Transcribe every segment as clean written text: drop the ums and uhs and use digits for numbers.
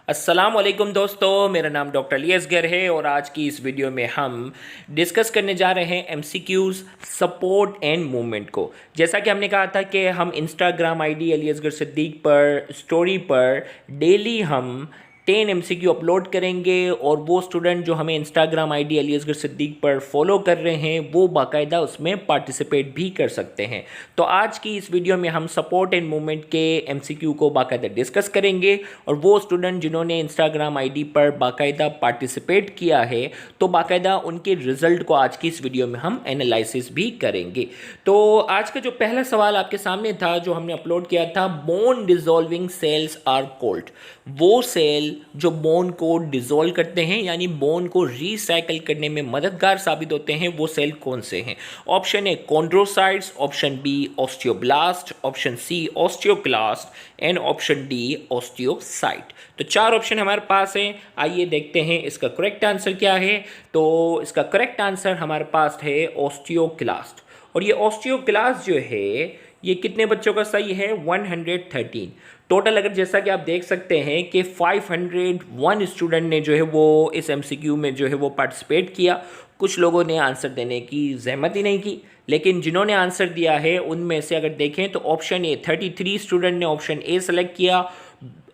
अस्सलाम वालेकुम दोस्तों, मेरा नाम डॉक्टर अली असगर है और आज की इस वीडियो में हम डिस्कस करने जा रहे हैं एमसीक्यूज़ सपोर्ट एंड मूवमेंट को। जैसा कि हमने कहा था कि हम इंस्टाग्राम आईडी अली असगर सिद्दीक पर स्टोरी पर डेली हम 10 एमसीक्यू अपलोड करेंगे और वो स्टूडेंट जो हमें इंस्टाग्राम आईडी अली असगर सिद्दीक पर फॉलो कर रहे हैं वो बाकायदा उसमें पार्टिसिपेट भी कर सकते हैं। तो आज की इस वीडियो में हम सपोर्ट एंड मूवमेंट के एमसीक्यू को बाकायदा डिस्कस करेंगे और वो स्टूडेंट जिन्होंने इंस्टाग्राम आईडी पर बाकायदा पार्टिसिपेट किया है तो बाकायदा उनके रिजल्ट को आज की इस वीडियो में हम एनालिसिस भी करेंगे। तो आज का जो पहला सवाल आपके सामने था जो हमने अपलोड किया था, bone dissolving cells are called. वो सेल जो बोन को डिजोल्व करते हैं यानी बोन को रिसाइकल करने में मददगार साबित होते हैं वो सेल कौन से हैं? Option A chondrocytes, option B osteoblast, option C osteoclast and option D osteocyte. तो चार ऑप्शन हमारे पास हैं। आइए देखते हैं इसका करेक्ट आंसर क्या है। तो इसका करेक्ट आंसर हमारे पास है ऑस्टियोक्लास्ट। और ये ऑस्टियोक्लास्ट जो है ये कितने बच्चों का सही है? 113 टोटल। अगर जैसा कि आप देख सकते हैं कि 501 स्टूडेंट ने जो है वो इस एमसीक्यू में जो है वो पार्टिसिपेट किया। कुछ लोगों ने आंसर देने की जहमत ही नहीं की, लेकिन जिन्होंने आंसर दिया है उनमें से अगर देखें तो ऑप्शन ए 33 स्टूडेंट ने ऑप्शन ए सेलेक्ट किया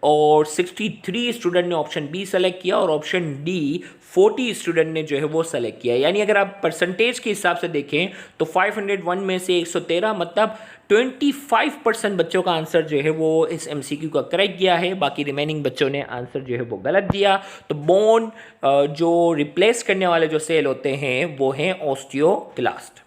और 63 स्टूडेंट ने ऑप्शन बी सेलेक्ट किया और ऑप्शन डी 40 स्टूडेंट ने जो है वो सेलेक्ट किया। यानी अगर आप परसेंटेज के हिसाब से देखें तो 501 में से 113 मतलब 25% बच्चों का आंसर जो है वो इस एमसीक्यू का करेक्ट किया है। बाकी रिमेनिंग बच्चों ने आंसर जो है वो गलत दिया। तो बोन जो रिप्लेस करने वाले जो सेल होते हैं वो हैं ऑस्टियोक्लास्ट।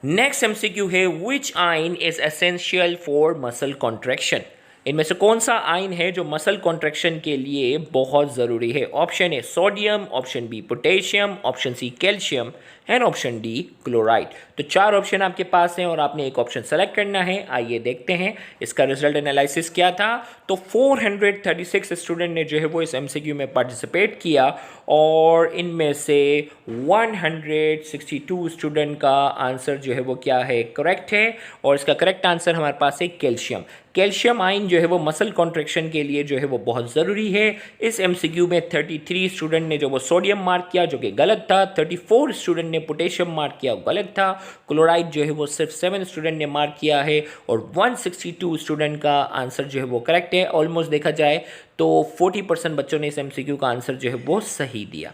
नेक्स्ट एमसीक्यू है विच आइन is essential for muscle contraction. इनमें से कौन सा आयन है जो मसल कॉन्ट्रैक्शन के लिए बहुत ज़रूरी है? Option A sodium, option B potassium, option C calcium and option D chloride. तो चार ऑप्शन आपके पास हैं और आपने एक ऑप्शन सेलेक्ट करना है। आइए देखते हैं इसका रिजल्ट एनालिसिस क्या था। तो 436 स्टूडेंट ने जो है वो इस एमसीक्यू में पार्टिसिपेट किया और इनमें से 162 स्टूडेंट का आंसर जो है वो क्या है? करेक्ट है। और इसका करेक्ट आंसर हमारे पास है कैल्शियम। कैल्शियम आयन जो है वो मसल कॉन्ट्रैक्शन के लिए जो है वो बहुत ज़रूरी है। इस एमसीक्यू में 33 स्टूडेंट ने जो वो सोडियम मार्क किया जो कि गलत था। 34 स्टूडेंट ने पोटेशियम मार्क किया, गलत था। क्लोराइड जो है वो सिर्फ 7 स्टूडेंट ने मार्क किया है और 162 स्टूडेंट का आंसर जो है वो करेक्ट है। ऑलमोस्ट देखा जाए तो 40% बच्चों ने इस एमसीक्यू का आंसर जो है वो सही दिया।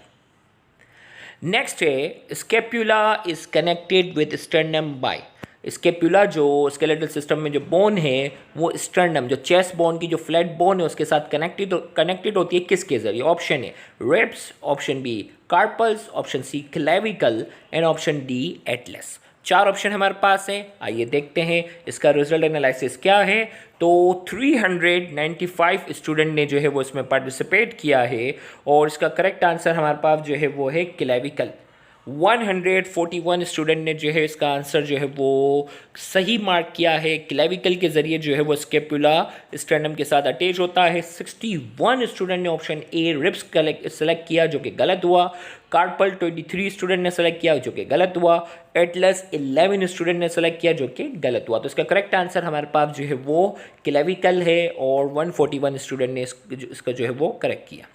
नेक्स्ट है scapula is connected with sternum by. Scapula जो स्केलेटल सिस्टम में जो बोन है वो स्टर्नम जो चेस्ट बोन की जो फ्लैट बोन है उसके साथ कनेक्टेड होती है किसके जरिए? Option A ribs, option B carpals, option C clavicle and option D atlas. चार ऑप्शन हमारे पास है। आइए देखते हैं इसका रिजल्ट एनालिसिस क्या है। तो 395 स्टूडेंट ने जो है वो इसमें पार्टिसिपेट किया है और इसका करेक्ट आंसर हमारे पास जो है वो है क्लेविकल। 141 स्टूडेंट ने जो है इसका आंसर जो है वो सही मार्क किया है। क्लेविकल के जरिए जो है वो स्केपुला स्टर्नम के साथ अटैच होता है। 61 स्टूडेंट ने ऑप्शन ए रिब्स सेलेक्ट किया जो कि गलत हुआ। कार्पल 23 स्टूडेंट ने सेलेक्ट किया जो कि गलत हुआ। एटलस 11 स्टूडेंट ने सेलेक्ट किया जो कि गलत हुआ। तो इसका करेक्ट आंसर हमारे पास जो है वो क्लेविकल है और 141 स्टूडेंट ने इसका जो है वो करेक्ट किया।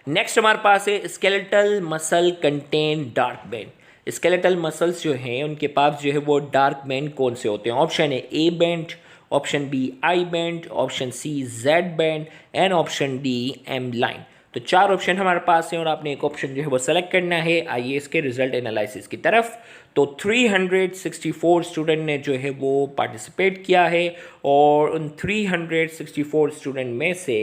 नेक्स्ट हमारे पास है skeletal muscle contain dark band. Skeletal muscles जो हैं उनके पास जो है वो डार्क बैंड कौन से होते हैं? ऑप्शन है A band, option B I band, option C Z band and option D M line. तो चार ऑप्शन हमारे पास हैं और आपने एक ऑप्शन जो है वो सेलेक्ट करना है। आइए इसके रिजल्ट एनालिसिस की तरफ। तो 364 स्टूडेंट ने जो है वो पार्टिसिपेट किया है और उन 364 स्टूडेंट में से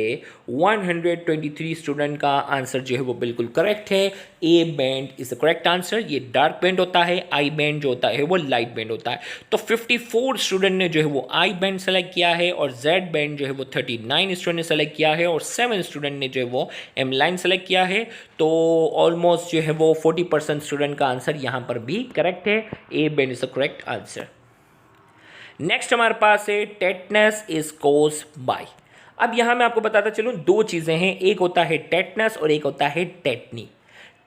123 स्टूडेंट का आंसर जो है वो बिल्कुल करेक्ट है। A band is the correct answer. ये डार्क बैंड होता है, आई बैंड जो होता है वो लाइट बैंड होता है। तो 54 स्टूडेंट ने जो है वो आई बैंड सेलेक्ट किया है और जेड बैंड जो है वो 39 स्टूडेंट ने सेलेक्ट किया है और 7 स्टूडेंट ने जो है वो एम लाइन सेलेक्ट किया है। तो ऑलमोस्ट जो है वो 40% स्टूडेंट का आंसर यहाँ पर भी करेक्ट है। A band is the correct answer. Next हमारे पास है टेटनस इज कॉज बाय। अब यहाँ मैं आपको बताता चलूँ दो चीज़ें हैं, एक होता है टेटनस और एक होता है टेटनी।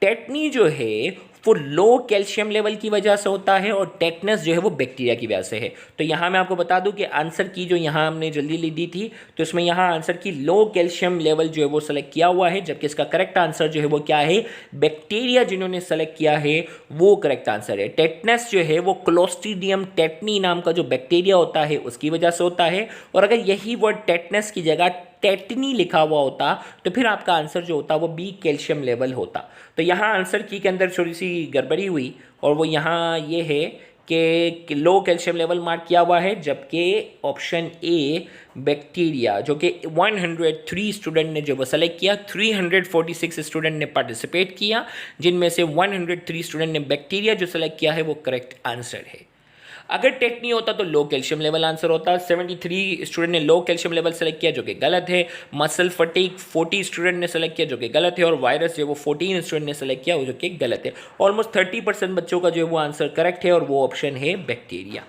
टेटनी जो है वो लो कैल्शियम लेवल की वजह से होता है और टेटनस जो है वो बैक्टीरिया की वजह से है। तो यहाँ मैं आपको बता दूं कि आंसर की जो यहाँ हमने जल्दी ली दी थी, तो इसमें यहाँ आंसर की लो कैल्शियम लेवल जो है वो सेलेक्ट किया हुआ है, जबकि इसका करेक्ट आंसर जो है वो क्या है, बैक्टीरिया जिन्होंने सेलेक्ट किया है वो करेक्ट आंसर है। टेटनस जो है वो क्लोस्ट्रीडियम टेटनी नाम का जो बैक्टीरिया होता है उसकी वजह से होता है, और अगर यही वर्ड टेटनस की जगह टेटनी लिखा हुआ होता तो फिर आपका आंसर जो होता वो बी कैल्शियम लेवल होता। तो यहाँ आंसर की के अंदर थोड़ी सी गड़बड़ी हुई, और वो यहाँ ये है कि लो कैल्शियम लेवल मार्क किया हुआ है, जबकि ऑप्शन ए बैक्टीरिया जो कि 103 स्टूडेंट ने जो वो सेलेक्ट किया, 346 स्टूडेंट ने पार्टिसिपेट किया, जिनमें से 103 स्टूडेंट ने बैक्टीरिया जो सेलेक्ट किया है वो करेक्ट आंसर है। अगर टेटनी होता तो लो कैल्शियम लेवल आंसर होता। 73 स्टूडेंट ने लो कैल्शियम लेवल सेलेक्ट किया जो कि गलत है। मसल फटीक 40 स्टूडेंट ने सेलेक्ट किया जो कि गलत है, और वायरस जो वो 14 स्टूडेंट ने सेलेक्ट किया जो कि गलत है। ऑलमोस्ट 30% बच्चों का जो है वो आंसर करेक्ट है, और वो ऑप्शन है बैक्टीरिया।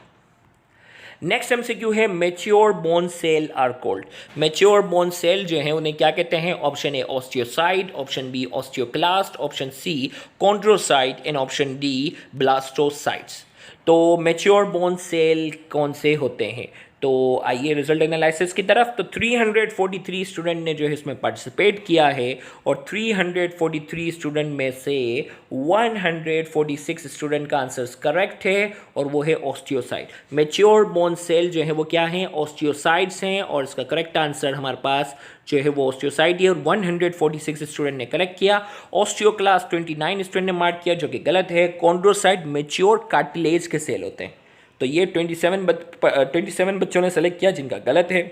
नेक्स्ट एमसीक्यू है mature bone cell are called. Mature bone cell जो है उन्हें क्या कहते हैं? Option A osteocyte, option B osteoclast, option C chondrocyte and option D blastocytes. तो मैच्योर बोन सेल कौन से होते हैं? तो आइए रिजल्ट एनालिसिस की तरफ। तो 343 स्टूडेंट ने जो है इसमें पार्टिसिपेट किया है, और 343 स्टूडेंट में से 146 स्टूडेंट का आंसर करेक्ट है, और वो है ऑस्टियोसाइट। मैच्योर बोन सेल जो है वो क्या है? ऑस्टियोसाइट्स हैं, और इसका करेक्ट आंसर हमारे पास जो है वो ऑस्टियोसाइट है, और 146 स्टूडेंट ने करेक्ट किया। ऑस्टियोक्लास्ट 29 स्टूडेंट ने मार्क किया जो कि गलत है। कॉन्ड्रोसाइट मैच्योर कार्टिलेज के सेल होते हैं, तो ये 27 बच्चों ने सेलेक्ट किया जिनका गलत है,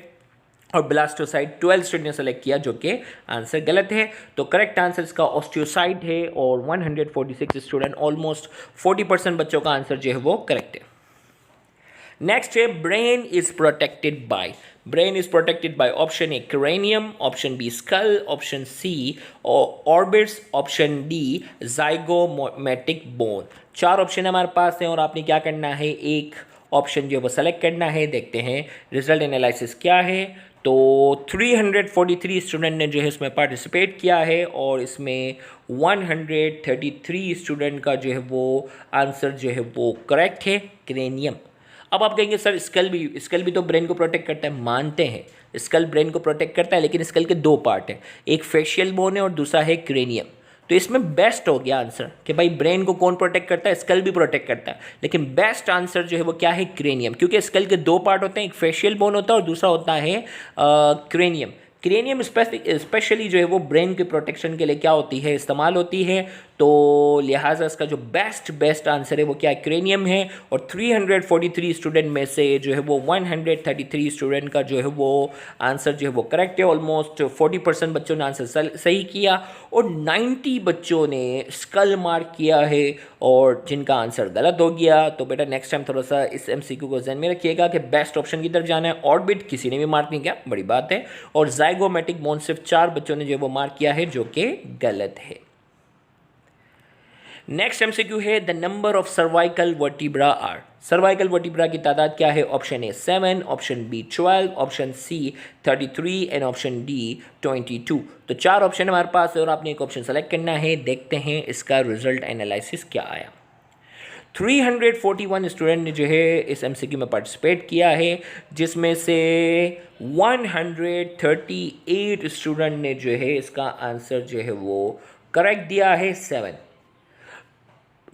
और ब्लास्टोसाइट 12 स्टूडेंट ने सेलेक्ट किया जो कि आंसर गलत है। तो करेक्ट आंसर इसका ऑस्टियोसाइट है, और 146 स्टूडेंट ऑलमोस्ट 40% बच्चों का आंसर जो है वो करेक्ट है। नेक्स्ट है brain is protected by. Brain is protected by option A cranium, option B skull, option C orbits, option D zygomatic bone. 4 option हमारे पास हैं, और आपने क्या करना है? एक ऑप्शन जो है वो सेलेक्ट करना है। देखते हैं रिजल्ट एनालिसिस क्या है। तो 343 स्टूडेंट ने जो है इसमें पार्टिसिपेट किया है, और इसमें 133 स्टूडेंट का जो है वो आंसर जो है वो करेक्ट है, क्रेनियम। अब आप कहेंगे सर स्कल भी तो ब्रेन को प्रोटेक्ट करता है। मानते हैं स्कल ब्रेन को प्रोटेक्ट करता है, लेकिन स्कल के 2 पार्ट हैं, एक फेशियल बोन है और दूसरा है क्रेनियम। तो इसमें बेस्ट हो गया आंसर कि भाई ब्रेन को कौन प्रोटेक्ट करता है? स्कल भी प्रोटेक्ट करता है, लेकिन बेस्ट आंसर जो है वो क्या है? क्रेनियम, क्योंकि स्कल के 2 पार्ट होते हैं, एक फेशियल बोन होता है और दूसरा होता है क्रेनियम। क्रेनियम स्पेशली जो है वो ब्रेन के प्रोटेक्शन के लिए क्या होती है? इस्तेमाल होती है। तो लिहाजा इसका जो बेस्ट आंसर है वो क्या है? क्रेनियम है। और 343 स्टूडेंट में से जो है वो 133 स्टूडेंट का जो है वो आंसर जो है वो करेक्ट है। ऑलमोस्ट 40% बच्चों ने आंसर सही किया, और 90 बच्चों ने स्कल मार्क किया है, और जिनका आंसर गलत हो गया। तो बेटा नेक्स्ट टाइम थोड़ा सा इस एमसीक्यू को ध्यान में रखिएगा कि बेस्ट ऑप्शन की तरफ जाना है। ऑर्बिट किसी ने भी मार्क नहीं किया, बड़ी बात है। और जाइगोमेटिक बोन सिर्फ 4 बच्चों ने जो है वो मार्क किया है, जो कि गलत है। नेक्स्ट एमसीक्यू है the number of cervical vertebra are. Cervical vertebra की तादाद क्या है? Option A 7, option B 12, option C 33 and option D 22। तो 4 ऑप्शन हमारे पास है, और आपने एक ऑप्शन सेलेक्ट करना है। देखते हैं इसका रिजल्ट एनालिसिस क्या आया। 341 स्टूडेंट ने जो है इस एमसीक्यू में पार्टिसिपेट किया है, जिसमें से 138 स्टूडेंट ने जो है इसका आंसर जो है वो करेक्ट दिया है 7,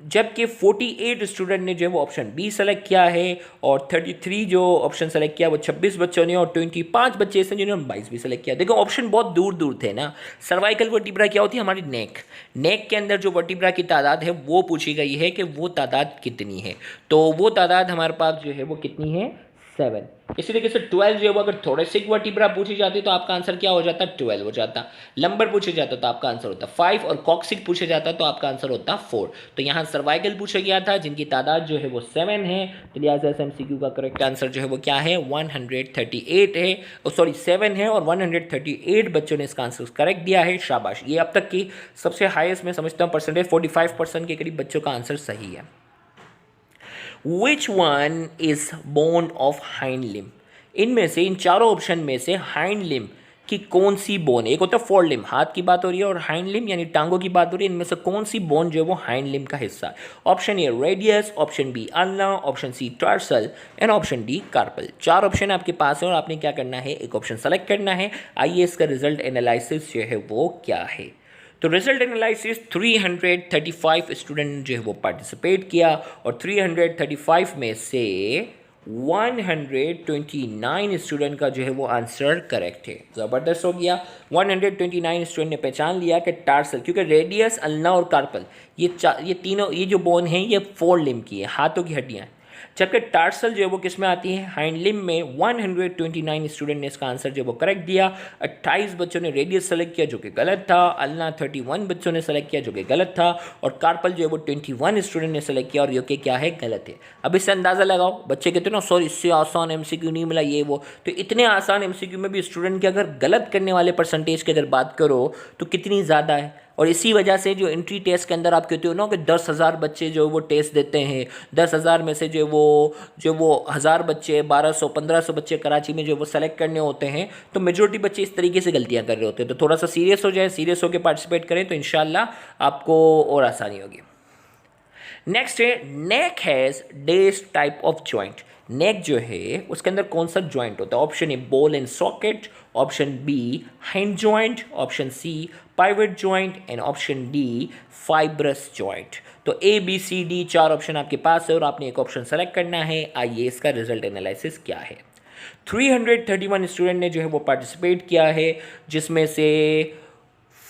जबकि 48 स्टूडेंट ने जो है वो ऑप्शन बी सेलेक्ट किया है, और 33 जो ऑप्शन सेलेक्ट किया वो 26 बच्चों ने, और 25 बच्चे ऐसे जिन्होंने 22 भी सेलेक्ट किया। देखो ऑप्शन बहुत दूर थे ना। सर्वाइकल वर्टिब्रा क्या होती है? हमारी नेक के अंदर जो वर्टिब्रा की तादाद है वो पूछी गई है कि वो तादाद कितनी है। तो वो तादाद हमारे पास जो है वो कितनी है? 7। इसी तरीके से 12 जो है वो अगर थोरेसिक वर्टिब्रा पूछी जाती तो आपका आंसर क्या हो जाता? 12 हो जाता। लंबर पूछे जाता तो आपका आंसर होता 5, और कॉक्सिक पूछे जाता तो आपका आंसर होता 4। तो यहाँ सर्वाइकल पूछा गया था, जिनकी तादाद जो है वो 7 है। तो लिहाजा एमसीक्यू का करेक्ट आंसर जो है वो क्या है? 138 है, सॉरी 7 है, और 138 बच्चों ने इसका आंसर करेक्ट दिया है। शाबाश, ये अब तक की सबसे हाईएस्ट मैं समझता हूँ परसेंटेज, 45% के करीब बच्चों का आंसर सही है। Which one is bone of hind limb? इनमें से इन चारों ऑप्शन में से हाइंड लिम्ब कि कौन सी बोन, एक होता है फोर लिम, हाथ की बात हो रही है, और हाइंड लिम यानी टांगों की बात हो रही है, इनमें से कौन सी बोन जो है वो हाइंड लिम का हिस्सा है। Option A radius, option B ulna, option C tarsal and option D carpal. 4 option आपके पास है और आपने क्या करना है, एक ऑप्शन सेलेक्ट करना है। आइए इसका रिजल्ट एनालिसिस जो है वो क्या है। तो रिजल्ट एनालिसिस 335 स्टूडेंट जो है वो पार्टिसिपेट किया और 335 में से 129 स्टूडेंट का जो है वो आंसर करेक्ट है। ज़बरदस्त हो गया। 129 स्टूडेंट ने पहचान लिया कि टार्सल, क्योंकि रेडियस, अल्ना और कार्पल ये तीनों ये जो बोन हैं ये फोर लिम की है, हाथों की हड्डियाँ हैं, जबकि टार्सल जो है वो किस में आती है, हाइंड लिम में। 129 स्टूडेंट ने इसका आंसर जो है वो करेक्ट दिया। 28 बच्चों ने रेडियस सेलेक्ट किया जो कि गलत था, अल्ना 31 बच्चों ने सेलेक्ट किया जो कि गलत था, और कार्पल जो है वो 21 स्टूडेंट ने सेलेक्ट किया और जो कि क्या है, गलत है। अब इससे अंदाज़ा लगाओ, बच्चे कहते हैं ना सॉरी इससे आसान एमसीक्यू नहीं मिला ये वो, तो इतने आसान एमसीक्यू में भी स्टूडेंट के अगर गलत करने वाले परसेंटेज की अगर बात करो तो कितनी ज़्यादा है। और इसी वजह से जो एंट्री टेस्ट के अंदर आप कहते हो ना कि 10,000 बच्चे जो वो टेस्ट देते हैं, 10,000 में से जो वो 1,000 बच्चे, 1200 1500 बच्चे कराची में जो वो सेलेक्ट करने होते हैं, तो मेजोरिटी बच्चे इस तरीके से गलतियां कर रहे होते हैं। तो थोड़ा सा सीरियस हो जाए, सीरियस होकर पार्टिसिपेट करें तो इंशाल्लाह आपको और आसानी होगी। नेक्स्ट है neck has these type of joint. Neck जो है उसके अंदर कौन सा जॉइंट होता है? Option A ball and socket, option B hand joint, option C pivot joint and option D fibrous joint. तो A B C D 4 option आपके पास है और आपने एक ऑप्शन सेलेक्ट करना है। आइए इसका रिजल्ट एनालिसिस क्या है। 331 स्टूडेंट ने जो है वो पार्टिसिपेट किया है, जिसमें से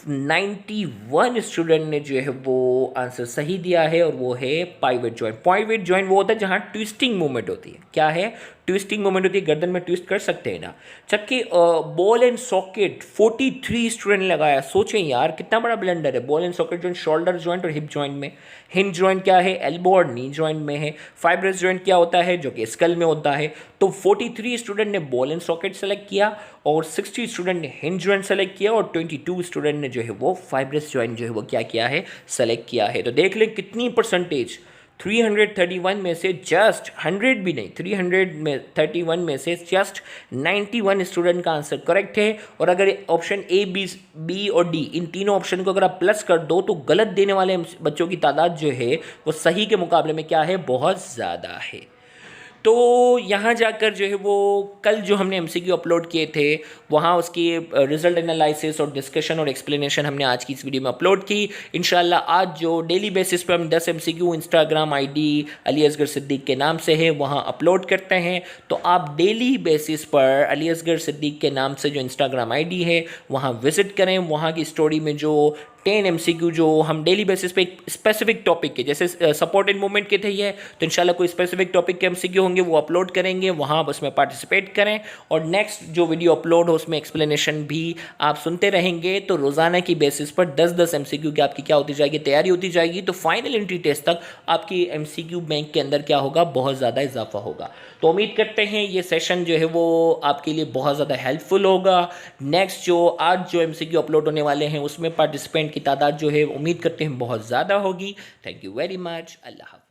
91 स्टूडेंट ने जो है वो आंसर सही दिया है और वो है पाइवट जॉइंट। पाइवट जॉइंट वो होता है जहाँ ट्विस्टिंग मूवमेंट होती है। क्या है? ट्विस्टिंग मूवमेंट होती है, गर्दन में ट्विस्ट कर सकते हैं ना। जबकि बॉल एंड सॉकेट 43 स्टूडेंट ने लगाया। सोचें यार कितना बड़ा ब्लेंडर है। Ball and socket joint shoulder joint और हिप जॉइंट में, हिंज जॉइंट क्या है, एल्बो और नी जॉइंट में है। फाइब्रस जॉइंट क्या होता है, जो कि स्कल में होता है। तो 43 स्टूडेंट ने बॉल एंड सॉकेट सेलेक्ट किया और 60 स्टूडेंट ने हिंज जॉइंट सेलेक्ट किया और 22 स्टूडेंट ने जो है वो फाइब्रस जॉइंट जो है वो क्या किया है, सेलेक्ट किया है। तो देख लें कितनी परसेंटेज, 331 में से जस्ट 100 भी नहीं, 331 में से जस्ट 91 स्टूडेंट का आंसर करेक्ट है। और अगर ऑप्शन ए बी और डी इन तीनों ऑप्शन को अगर आप प्लस कर दो तो गलत देने वाले बच्चों की तादाद जो है वो सही के मुकाबले में क्या है, बहुत ज़्यादा है। तो यहाँ जाकर जो है वो कल जो हमने एमसीक्यू अपलोड किए थे वहाँ उसकी रिजल्ट एनालिसिस और डिस्कशन और एक्सप्लेनेशन हमने आज की इस वीडियो में अपलोड की। इंशाल्लाह आज जो डेली बेसिस पर हम 10 MCQ Instagram ID Ali Asgar Siddiq के नाम से है वहाँ अपलोड करते हैं। तो आप डेली बेसिस पर अली असगर सिद्दीक के नाम से जो इंस्टाग्राम आईडी है वहाँ विजिट करें। वहाँ की स्टोरी में जो 10 एमसीक्यू जो हम डेली बेसिस पे एक स्पेसिफिक टॉपिक के, जैसे सपोर्ट एंड मूवमेंट के थे ये, तो इंशाल्लाह कोई स्पेसिफिक टॉपिक के एमसीक्यू होंगे वो अपलोड करेंगे, वहाँ आप उसमें पार्टिसिपेट करें। और नेक्स्ट जो वीडियो अपलोड हो उसमें एक्सप्लेनेशन भी आप सुनते रहेंगे। तो रोज़ाना की बेसिस पर 10-10 एमसीक्यू की आपकी क्या होती जाएगी, तैयारी होती जाएगी। तो फाइनल एंट्री टेस्ट तक आपकी एमसीक्यू बैंक के अंदर क्या होगा, बहुत ज़्यादा इजाफा होगा। तो उम्मीद करते हैं ये सेशन जो है वो आपके लिए बहुत ज़्यादा हेल्पफुल होगा। नेक्स्ट जो आज जो एमसीक्यू अपलोड होने वाले हैं उसमें पार्टिसिपेंट की तादाद जो है उम्मीद करते हैं बहुत ज़्यादा होगी। Thank you very much. अल्लाह हाफ़िज़।